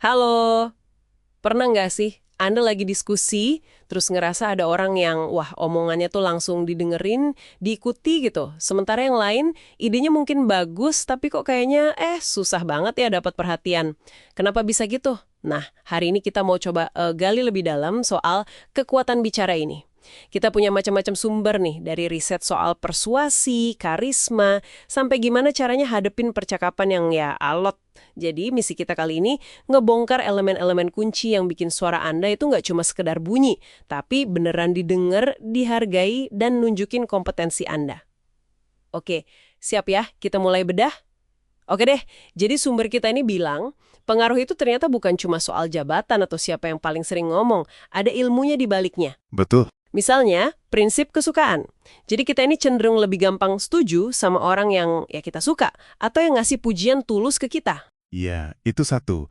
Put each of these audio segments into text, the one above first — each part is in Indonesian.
Halo, pernah nggak sih Anda lagi diskusi, terus ngerasa ada orang yang, wah omongannya tuh langsung didengerin, diikuti gitu. Sementara yang lain, idenya mungkin bagus, tapi kok kayaknya, susah banget ya dapat perhatian. Kenapa bisa gitu? Nah, hari ini kita mau coba gali lebih dalam soal kekuatan bicara ini. Kita punya macam-macam sumber nih, dari riset soal persuasi, karisma, sampai gimana caranya hadepin percakapan yang ya alot. Jadi misi kita kali ini ngebongkar elemen-elemen kunci yang bikin suara Anda itu nggak cuma sekedar bunyi, tapi beneran didengar, dihargai, dan nunjukin kompetensi Anda. Oke, siap ya? Kita mulai bedah? Oke deh, jadi sumber kita ini bilang, pengaruh itu ternyata bukan cuma soal jabatan atau siapa yang paling sering ngomong, ada ilmunya di baliknya. Betul. Misalnya, prinsip kesukaan. Jadi kita ini cenderung lebih gampang setuju sama orang yang ya kita suka, atau yang ngasih pujian tulus ke kita. Iya, itu satu.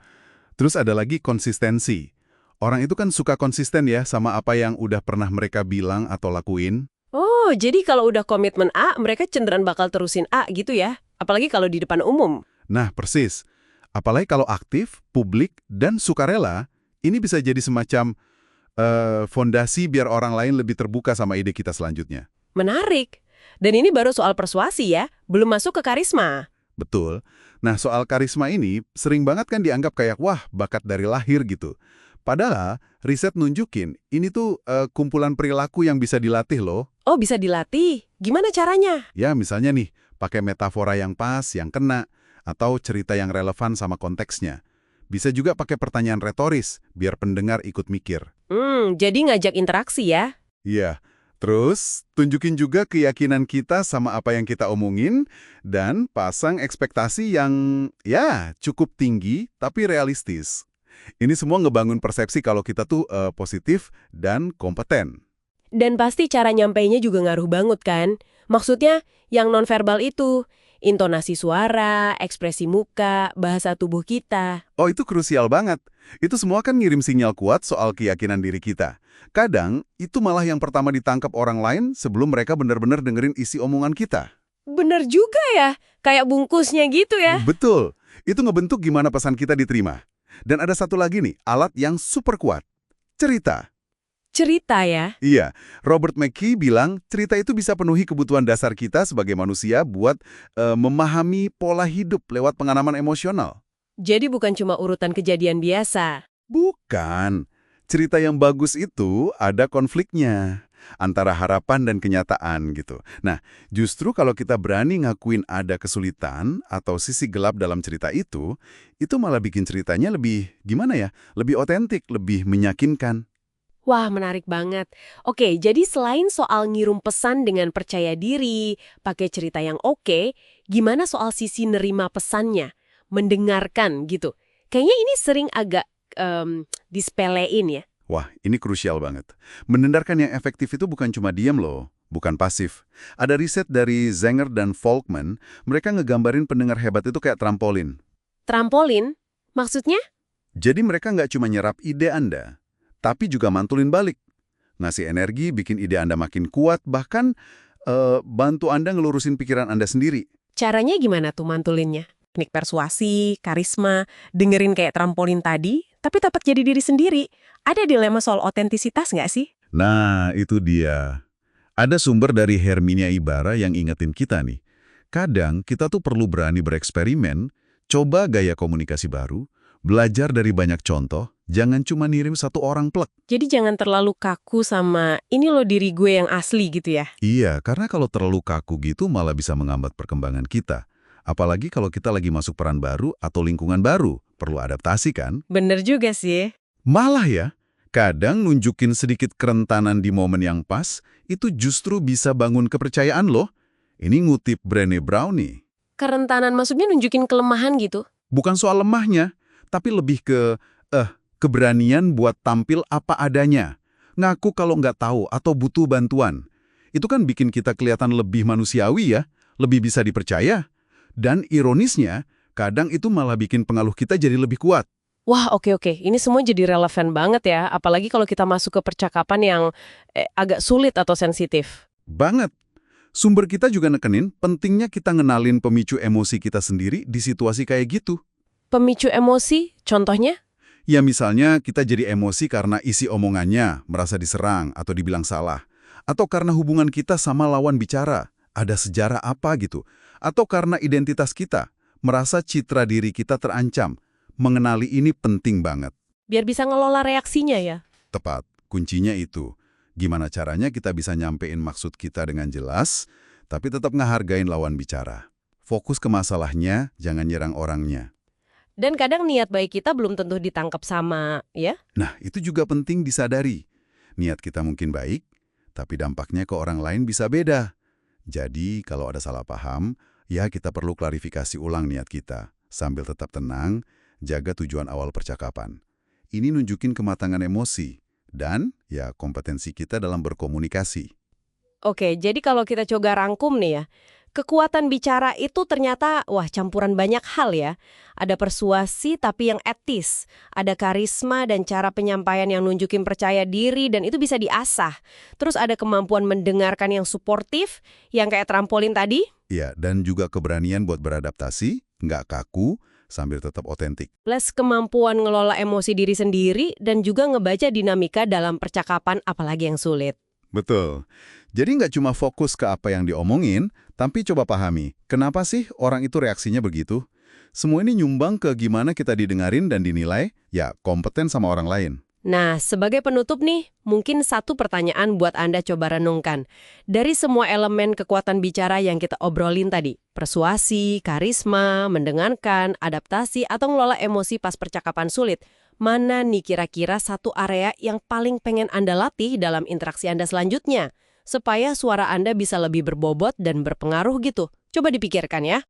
Terus ada lagi konsistensi. Orang itu kan suka konsisten ya sama apa yang udah pernah mereka bilang atau lakuin. Oh, jadi kalau udah komitmen A, mereka cenderung bakal terusin A gitu ya? Apalagi kalau di depan umum. Nah, persis. Apalagi kalau aktif, publik, dan sukarela, ini bisa jadi semacam fondasi biar orang lain lebih terbuka sama ide kita selanjutnya. Menarik. Dan ini baru soal persuasi ya, belum masuk ke karisma. Betul. Nah, soal karisma ini sering banget kan dianggap kayak, wah, bakat dari lahir gitu. Padahal, riset nunjukin, ini tuh kumpulan perilaku yang bisa dilatih loh. Oh, bisa dilatih. Gimana caranya? Ya, misalnya nih, pakai metafora yang pas, yang kena, atau cerita yang relevan sama konteksnya. Bisa juga pakai pertanyaan retoris, biar pendengar ikut mikir. Jadi ngajak interaksi ya? Iya, terus tunjukin juga keyakinan kita sama apa yang kita omongin, dan pasang ekspektasi yang, ya, cukup tinggi, tapi realistis. Ini semua ngebangun persepsi kalau kita tuh positif dan kompeten. Dan pasti cara nyampainya juga ngaruh banget kan? Maksudnya yang nonverbal itu, intonasi suara, ekspresi muka, bahasa tubuh kita. Oh, itu krusial banget. Itu semua kan ngirim sinyal kuat soal keyakinan diri kita. Kadang, itu malah yang pertama ditangkap orang lain sebelum mereka benar-benar dengerin isi omongan kita. Bener juga ya, kayak bungkusnya gitu ya. Betul. Itu ngebentuk gimana pesan kita diterima. Dan ada satu lagi nih, alat yang super kuat. Cerita. Cerita ya. Iya, Robert McKee bilang cerita itu bisa penuhi kebutuhan dasar kita sebagai manusia buat memahami pola hidup lewat pengalaman emosional. Jadi bukan cuma urutan kejadian biasa. Bukan. Cerita yang bagus itu ada konfliknya antara harapan dan kenyataan gitu. Nah, justru kalau kita berani ngakuin ada kesulitan atau sisi gelap dalam cerita itu malah bikin ceritanya lebih, gimana ya, lebih otentik, lebih meyakinkan. Wah, menarik banget. Oke, jadi selain soal ngirim pesan dengan percaya diri, pakai cerita yang oke, gimana soal sisi nerima pesannya? Mendengarkan gitu. Kayaknya ini sering agak disepelein ya. Wah, ini krusial banget. Mendengarkan yang efektif itu bukan cuma diam loh, bukan pasif. Ada riset dari Zenger dan Folkman, mereka ngegambarin pendengar hebat itu kayak trampolin. Trampolin? Maksudnya? Jadi mereka nggak cuma nyerap ide Anda, tapi juga mantulin balik. Ngasih energi, bikin ide Anda makin kuat, bahkan bantu Anda ngelurusin pikiran Anda sendiri. Caranya gimana tuh mantulinnya? Teknik persuasi, karisma, dengerin kayak trampolin tadi, tapi tetap jadi diri sendiri. Ada dilema soal otentisitas nggak sih? Nah, itu dia. Ada sumber dari Herminia Ibarra yang ingetin kita nih. Kadang kita tuh perlu berani bereksperimen, coba gaya komunikasi baru, belajar dari banyak contoh, jangan cuma nirim satu orang plek. Jadi jangan terlalu kaku sama ini loh diri gue yang asli gitu ya. Iya, karena kalau terlalu kaku gitu malah bisa menghambat perkembangan kita. Apalagi kalau kita lagi masuk peran baru atau lingkungan baru, perlu adaptasi kan? Bener juga sih. Malah ya, kadang nunjukin sedikit kerentanan di momen yang pas, itu justru bisa bangun kepercayaan loh. Ini ngutip Brené Brown nih. Kerentanan maksudnya nunjukin kelemahan gitu. Bukan soal lemahnya, tapi lebih ke, keberanian buat tampil apa adanya. Ngaku kalau nggak tahu atau butuh bantuan. Itu kan bikin kita kelihatan lebih manusiawi ya, lebih bisa dipercaya. Dan ironisnya, kadang itu malah bikin pengaruh kita jadi lebih kuat. Wah, oke. Ini semua jadi relevan banget ya. Apalagi kalau kita masuk ke percakapan yang agak sulit atau sensitif. Banget. Sumber kita juga nekenin pentingnya kita ngenalin pemicu emosi kita sendiri di situasi kayak gitu. Pemicu emosi, contohnya? Ya misalnya kita jadi emosi karena isi omongannya, merasa diserang atau dibilang salah. Atau karena hubungan kita sama lawan bicara, ada sejarah apa gitu. Atau karena identitas kita, merasa citra diri kita terancam. Mengenali ini penting banget. Biar bisa ngelola reaksinya ya. Tepat, kuncinya itu. Gimana caranya kita bisa nyampein maksud kita dengan jelas, tapi tetap ngehargain lawan bicara. Fokus ke masalahnya, jangan nyerang orangnya. Dan kadang niat baik kita belum tentu ditangkap sama, ya. Nah, itu juga penting disadari. Niat kita mungkin baik, tapi dampaknya ke orang lain bisa beda. Jadi, kalau ada salah paham, ya kita perlu klarifikasi ulang niat kita. Sambil tetap tenang, jaga tujuan awal percakapan. Ini nunjukin kematangan emosi dan ya kompetensi kita dalam berkomunikasi. Oke, jadi kalau kita coba rangkum nih ya, kekuatan bicara itu ternyata, wah campuran banyak hal ya. Ada persuasi tapi yang etis, ada karisma dan cara penyampaian yang nunjukin percaya diri dan itu bisa diasah. Terus ada kemampuan mendengarkan yang suportif, yang kayak trampolin tadi. Ya, dan juga keberanian buat beradaptasi, nggak kaku, sambil tetap otentik. Plus kemampuan ngelola emosi diri sendiri dan juga ngebaca dinamika dalam percakapan apalagi yang sulit. Betul. Jadi nggak cuma fokus ke apa yang diomongin, tapi coba pahami, kenapa sih orang itu reaksinya begitu? Semua ini nyumbang ke gimana kita didengarin dan dinilai, ya kompeten sama orang lain. Nah, sebagai penutup nih, mungkin satu pertanyaan buat Anda coba renungkan. Dari semua elemen kekuatan bicara yang kita obrolin tadi, persuasi, karisma, mendengarkan, adaptasi, atau ngelola emosi pas percakapan sulit, mana nih kira-kira satu area yang paling pengen Anda latih dalam interaksi Anda selanjutnya? Supaya suara Anda bisa lebih berbobot dan berpengaruh gitu. Coba dipikirkan ya.